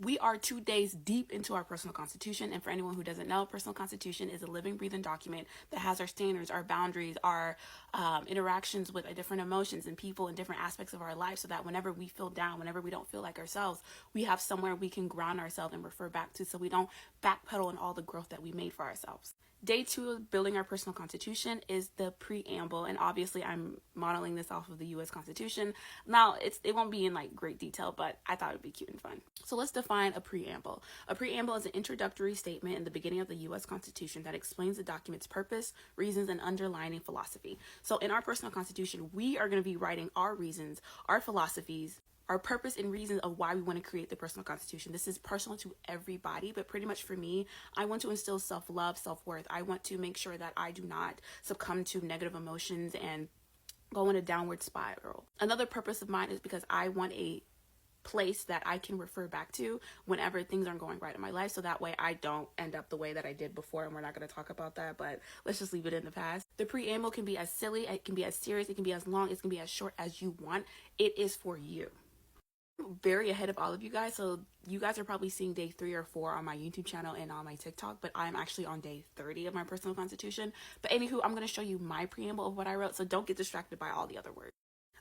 We are 2 days deep into our personal constitution, and for anyone who doesn't know, personal constitution is a living, breathing document that has our standards, our boundaries, our interactions with different emotions and people in different aspects of our life, so that whenever we feel down, whenever we don't feel like ourselves, we have somewhere we can ground ourselves and refer back to, so we don't backpedal on all the growth that we made for ourselves. Day 2 of building our personal constitution is the preamble, and obviously I'm modeling this off of the U.S. Constitution. Now, it won't be in like great detail, but I thought it'd be cute and fun. So let's define a preamble. A preamble is an introductory statement in the beginning of the U.S. Constitution that explains the document's purpose, reasons, and underlying philosophy. So in our personal constitution, we are going to be writing our reasons, our philosophies, our purpose and reasons of why we want to create the personal constitution. This is personal to everybody, but pretty much for me, I want to instill self-love, self-worth. I want to make sure that I do not succumb to negative emotions and go in a downward spiral. Another purpose of mine is because I want a place that I can refer back to whenever things aren't going right in my life, so that way I don't end up the way that I did before, and we're not going to talk about that, but let's just leave it in the past. The preamble can be as silly, it can be as serious, it can be as long, it can be as short as you want. It is for you. Very ahead of all of you guys, so you guys are probably seeing day 3 or 4 on my YouTube channel and on my TikTok, but I'm actually on day 30 of my personal constitution. But anywho, I'm going to show you my preamble of what I wrote, so don't get distracted by all the other words.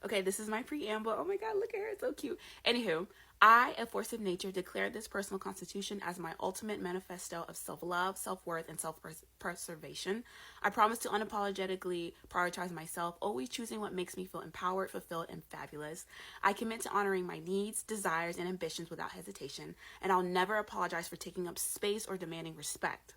Okay, this is my preamble. Oh my god, look at her, it's so cute. Anywho, I, a force of nature, declare this personal constitution as my ultimate manifesto of self-love, self-worth, and self-preservation. I promise to unapologetically prioritize myself, always choosing what makes me feel empowered, fulfilled, and fabulous. I commit to honoring my needs, desires, and ambitions without hesitation, and I'll never apologize for taking up space or demanding respect.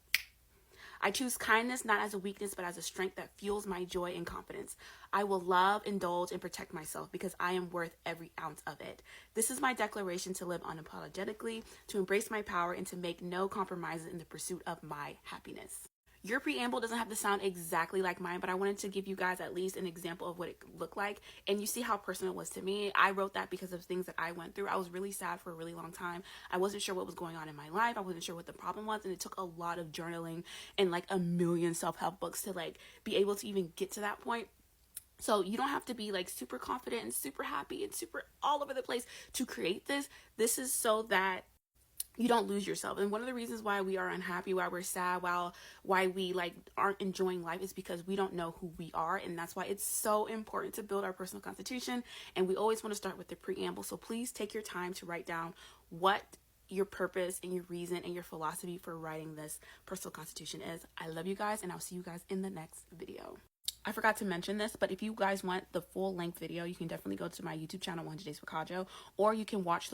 I choose kindness not as a weakness, but as a strength that fuels my joy and confidence. I will love, indulge, and protect myself because I am worth every ounce of it. This is my declaration to live unapologetically, to embrace my power, and to make no compromises in the pursuit of my happiness. Your preamble doesn't have to sound exactly like mine, but I wanted to give you guys at least an example of what it looked like. And you see how personal it was to me. I wrote that because of things that I went through. I was really sad for a really long time. I wasn't sure what was going on in my life. I wasn't sure what the problem was. And it took a lot of journaling and like a million self-help books to like be able to even get to that point. So you don't have to be like super confident and super happy and super all over the place to create this. This is so that you don't lose yourself. And one of the reasons why we are unhappy, why we're sad, why we like aren't enjoying life is because we don't know who we are. And that's why it's so important to build our personal constitution. And we always want to start with the preamble. So please take your time to write down what your purpose and your reason and your philosophy for writing this personal constitution is. I love you guys, and I'll see you guys in the next video. I forgot to mention this, but if you guys want the full length video, you can definitely go to my YouTube channel, 100 Days with Kajo, or you can watch the